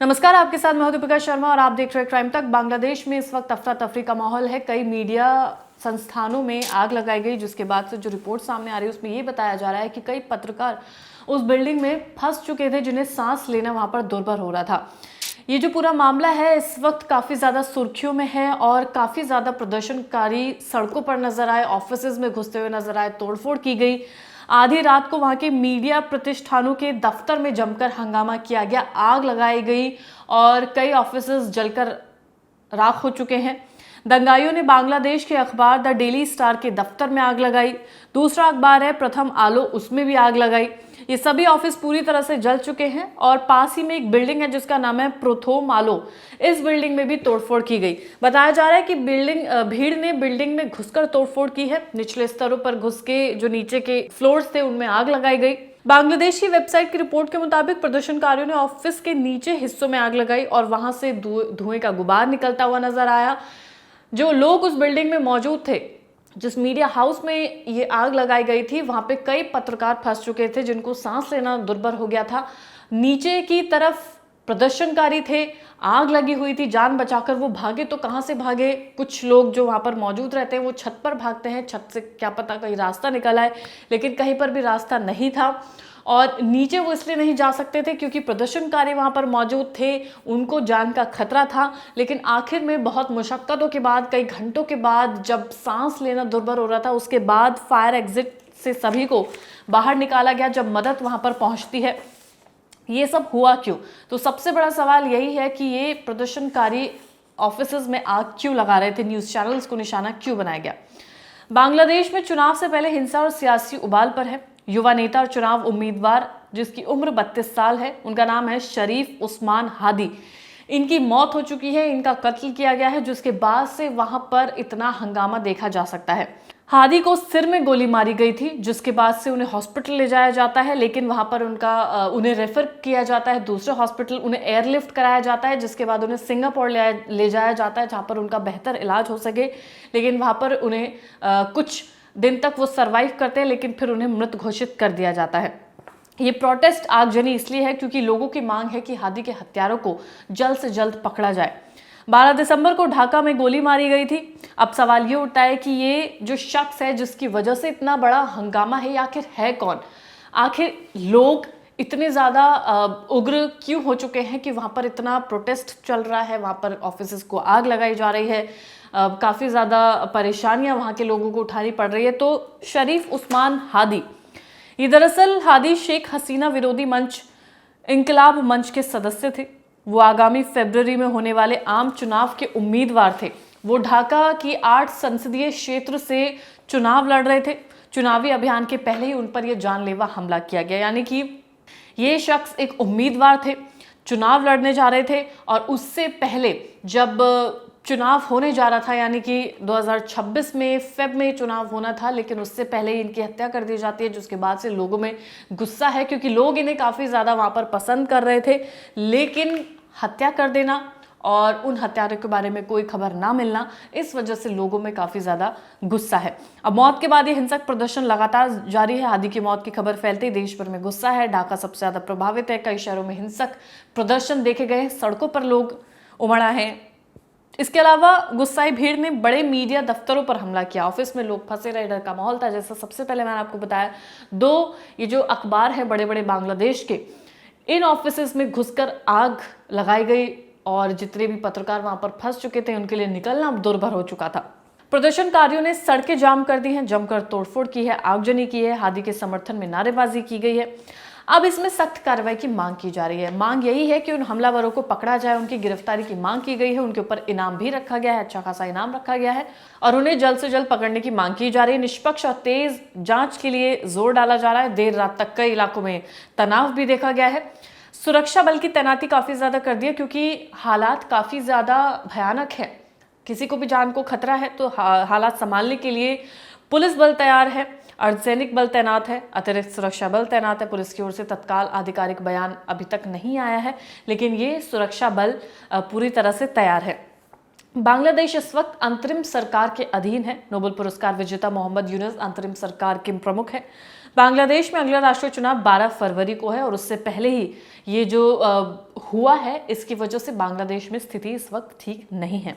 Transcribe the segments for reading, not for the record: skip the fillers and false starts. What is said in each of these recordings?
नमस्कार, आपके साथ मैं हूं दीपिका शर्मा और आप देख रहे हैं क्राइम तक। बांग्लादेश में इस वक्त अफरा तफरी का माहौल है। कई मीडिया संस्थानों में आग लगाई गई, जिसके बाद से जो रिपोर्ट सामने आ रही है उसमें ये बताया जा रहा है कि कई पत्रकार उस बिल्डिंग में फंस चुके थे, जिन्हें सांस लेना वहां पर दुर्भर हो रहा था। ये जो पूरा मामला है इस वक्त काफ़ी ज़्यादा सुर्खियों में है और काफ़ी ज़्यादा प्रदर्शनकारी सड़कों पर नजर आए, ऑफिसेज में घुसते हुए नजर आए, तोड़फोड़ की गई। आधी रात को वहां के मीडिया प्रतिष्ठानों के दफ्तर में जमकर हंगामा किया गया, आग लगाई गई और कई ऑफिसेज जलकर राख हो चुके हैं। दंगाइयों ने बांग्लादेश के अखबार द डेली स्टार के दफ्तर में आग लगाई। दूसरा अखबार है प्रथम आलो, उसमें भी आग लगाई। ये सभी ऑफिस पूरी तरह से जल चुके हैं और पास ही में एक बिल्डिंग है जिसका नाम है प्रोथोम आलो, इस बिल्डिंग में भी तोड़फोड़ की गई। बताया जा रहा है कि भीड़ ने बिल्डिंग में घुसकर तोड़फोड़ की है। निचले स्तरों पर घुस के जो नीचे के फ्लोर्स थे उनमें आग लगाई गई। बांग्लादेश की वेबसाइट की रिपोर्ट के मुताबिक प्रदर्शनकारियों ने ऑफिस के नीचे हिस्सों में आग लगाई और वहां से धुएं का गुबार निकलता हुआ नजर आया। जो लोग उस बिल्डिंग में मौजूद थे, जिस मीडिया हाउस में ये आग लगाई गई थी, वहां पे कई पत्रकार फंस चुके थे, जिनको सांस लेना दुर्भर हो गया था। नीचे की तरफ प्रदर्शनकारी थे, आग लगी हुई थी, जान बचाकर वो भागे तो कहां से भागे। कुछ लोग जो वहां पर मौजूद रहते हैं वो छत पर भागते हैं, छत से क्या पता कहीं रास्ता निकल आए, लेकिन कहीं पर भी रास्ता नहीं था। और नीचे वो इसलिए नहीं जा सकते थे क्योंकि प्रदर्शनकारी वहां पर मौजूद थे, उनको जान का खतरा था। लेकिन आखिर में बहुत मुशक्कतों के बाद, कई घंटों के बाद, जब सांस लेना दुर्भर हो रहा था, उसके बाद फायर एग्जिट से सभी को बाहर निकाला गया। जब मदद वहां पर पहुंचती है, ये सब हुआ क्यों? तो सबसे बड़ा सवाल यही है कि ये प्रदर्शनकारी ऑफिसेज में आग क्यों लगा रहे थे, न्यूज चैनल्स को निशाना क्यों बनाया गया? बांग्लादेश में चुनाव से पहले हिंसा और सियासी उबाल पर है। युवा नेता और चुनाव उम्मीदवार जिसकी उम्र 32 साल है, उनका नाम है शरीफ उस्मान हादी। इनकी मौत हो चुकी है, इनका कत्ल किया गया है, जिसके बाद से वहां पर इतना हंगामा देखा जा सकता है। हादी को सिर में गोली मारी गई थी, जिसके बाद से उन्हें हॉस्पिटल ले जाया जाता है, लेकिन वहां पर उन्हें रेफर किया जाता है दूसरे हॉस्पिटल। उन्हें एयरलिफ्ट कराया जाता है, जिसके बाद उन्हें सिंगापुर ले जाया जाता है, जहां पर उनका बेहतर इलाज हो सके। लेकिन वहां पर उन्हें कुछ दिन तक वो सरवाइव करते हैं, लेकिन फिर उन्हें मृत घोषित कर दिया जाता है। ये प्रोटेस्ट आगजनी इसलिए है क्योंकि लोगों की मांग है कि हादी के हत्यारों को जल्द से जल्द पकड़ा जाए। 12 दिसंबर को ढाका में गोली मारी गई थी। अब सवाल ये उठता है कि ये जो शख्स है जिसकी वजह से इतना बड़ा हंगामा है, ये आखिर है कौन? आखिर लोग इतने ज़्यादा उग्र क्यों हो चुके हैं कि वहाँ पर इतना प्रोटेस्ट चल रहा है, वहाँ पर ऑफिसेस को आग लगाई जा रही है, काफ़ी ज़्यादा परेशानियाँ वहाँ के लोगों को उठानी पड़ रही है। तो शरीफ उस्मान हादी, ये दरअसल हादी शेख हसीना विरोधी मंच इंकलाब मंच के सदस्य थे। वो आगामी फरवरी में होने वाले आम चुनाव के उम्मीदवार थे। वो ढाका की 8 संसदीय क्षेत्र से चुनाव लड़ रहे थे। चुनावी अभियान के पहले ही उन पर यह जानलेवा हमला किया गया, यानी कि ये शख्स एक उम्मीदवार थे, चुनाव लड़ने जा रहे थे और उससे पहले जब चुनाव होने जा रहा था, यानी कि 2026 में फेब में चुनाव होना था, लेकिन उससे पहले ही इनकी हत्या कर दी जाती है, जिसके बाद से लोगों में गुस्सा है क्योंकि लोग इन्हें काफ़ी ज़्यादा वहाँ पर पसंद कर रहे थे, लेकिन हत्या कर देना और उन हत्यारों के बारे में कोई खबर ना मिलना, इस वजह से लोगों में काफ़ी ज़्यादा गुस्सा है। अब मौत के बाद ये हिंसक प्रदर्शन लगातार जारी है। हादी की मौत की खबर फैलते ही देश भर में गुस्सा है। ढाका सबसे ज़्यादा प्रभावित है। कई शहरों में हिंसक प्रदर्शन देखे गए, सड़कों पर लोग उमड़ आए हैं। इसके अलावा गुस्साई भीड़ ने बड़े मीडिया दफ्तरों पर हमला किया, ऑफिस में लोग फंसे रहे, डर का माहौल था। जैसा सबसे पहले मैंने आपको बताया, 2 ये जो अखबार है बड़े बड़े बांग्लादेश के, इन ऑफिसेज में घुसकर आग लगाई गई और जितने भी पत्रकार वहां पर फंस चुके थे उनके लिए निकलना दुर्भर हो चुका था। प्रदर्शनकारियों ने सड़कें जाम कर दी हैं, जमकर तोड़फोड़ की है, आगजनी की है, हादी के समर्थन में नारेबाजी की गई है। अब इसमें सख्त कार्रवाई की मांग की जा रही है। मांग यही है कि उन हमलावरों को पकड़ा जाए, उनकी गिरफ्तारी की मांग की गई है, उनके ऊपर इनाम भी रखा गया है, अच्छा खासा इनाम रखा गया है और उन्हें जल्द से जल्द पकड़ने की मांग की जा रही है। निष्पक्ष और तेज जांच के लिए जोर डाला जा रहा है। देर रात तक कई इलाकों में तनाव भी देखा गया है। सुरक्षा बल की तैनाती काफी ज्यादा कर दी है क्योंकि हालात काफी ज्यादा भयानक है। किसी को भी जान को खतरा है तो हालात संभालने के लिए पुलिस बल तैयार है, अर्धसैनिक बल तैनात है, अतिरिक्त सुरक्षा बल तैनात है। पुलिस की ओर से तत्काल आधिकारिक बयान अभी तक नहीं आया है, लेकिन ये सुरक्षा बल पूरी तरह से तैयार है। बांग्लादेश इस वक्त अंतरिम सरकार के अधीन है। नोबेल पुरस्कार विजेता मोहम्मद यूनुस अंतरिम सरकार के प्रमुख है। बांग्लादेश में अगला राष्ट्रीय चुनाव 12 फरवरी को है और उससे पहले ही ये जो हुआ है, इसकी वजह से बांग्लादेश में स्थिति इस वक्त ठीक नहीं है।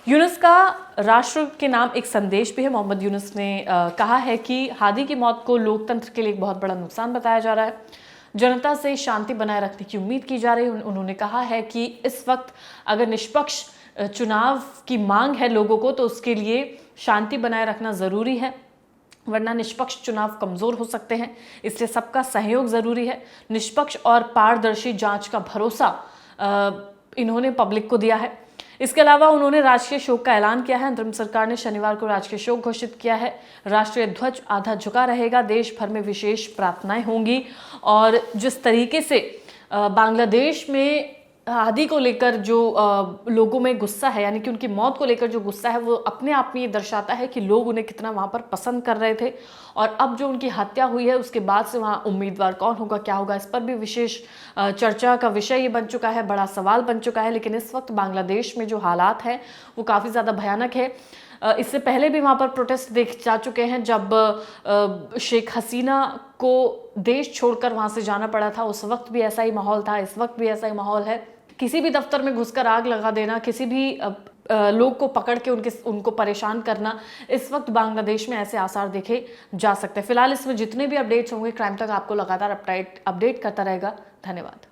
यूनुस का राष्ट्र के नाम एक संदेश भी है। मोहम्मद यूनुस ने कहा है कि हादी की मौत को लोकतंत्र के लिए एक बहुत बड़ा नुकसान बताया जा रहा है। जनता से शांति बनाए रखने की उम्मीद की जा रही है। उन्होंने कहा है कि इस वक्त अगर निष्पक्ष चुनाव की मांग है लोगों को, तो उसके लिए शांति बनाए रखना जरूरी है, वरना निष्पक्ष चुनाव कमजोर हो सकते हैं। इसलिए सबका सहयोग जरूरी है। निष्पक्ष और पारदर्शी जांच का भरोसा इन्होंने पब्लिक को दिया है। इसके अलावा उन्होंने राजकीय शोक का ऐलान किया है। अंतरिम सरकार ने शनिवार को राजकीय शोक घोषित किया है। राष्ट्रीय ध्वज आधा झुका रहेगा। देश भर में विशेष प्रार्थनाएं होंगी और जिस तरीके से बांग्लादेश में हादी को लेकर जो लोगों में गुस्सा है, यानी कि उनकी मौत को लेकर जो गुस्सा है, वो अपने आप में ये दर्शाता है कि लोग उन्हें कितना वहाँ पर पसंद कर रहे थे। और अब जो उनकी हत्या हुई है उसके बाद से वहाँ उम्मीदवार कौन होगा, क्या होगा, इस पर भी विशेष चर्चा का विषय ये बन चुका है, बड़ा सवाल बन चुका है। लेकिन इस वक्त बांग्लादेश में जो हालात हैं वो काफ़ी ज़्यादा भयानक है। इससे पहले भी वहाँ पर प्रोटेस्ट देख जा चुके हैं। जब शेख हसीना को देश छोड़कर वहाँ से जाना पड़ा था, उस वक्त भी ऐसा ही माहौल था, इस वक्त भी ऐसा ही माहौल है। किसी भी दफ्तर में घुसकर आग लगा देना, किसी भी लोग को पकड़ के उनको परेशान करना, इस वक्त बांग्लादेश में ऐसे आसार देखे जा सकते हैं। फिलहाल इसमें जितने भी अपडेट्स होंगे, क्राइम तक आपको लगातार अपडेट करता रहेगा। धन्यवाद।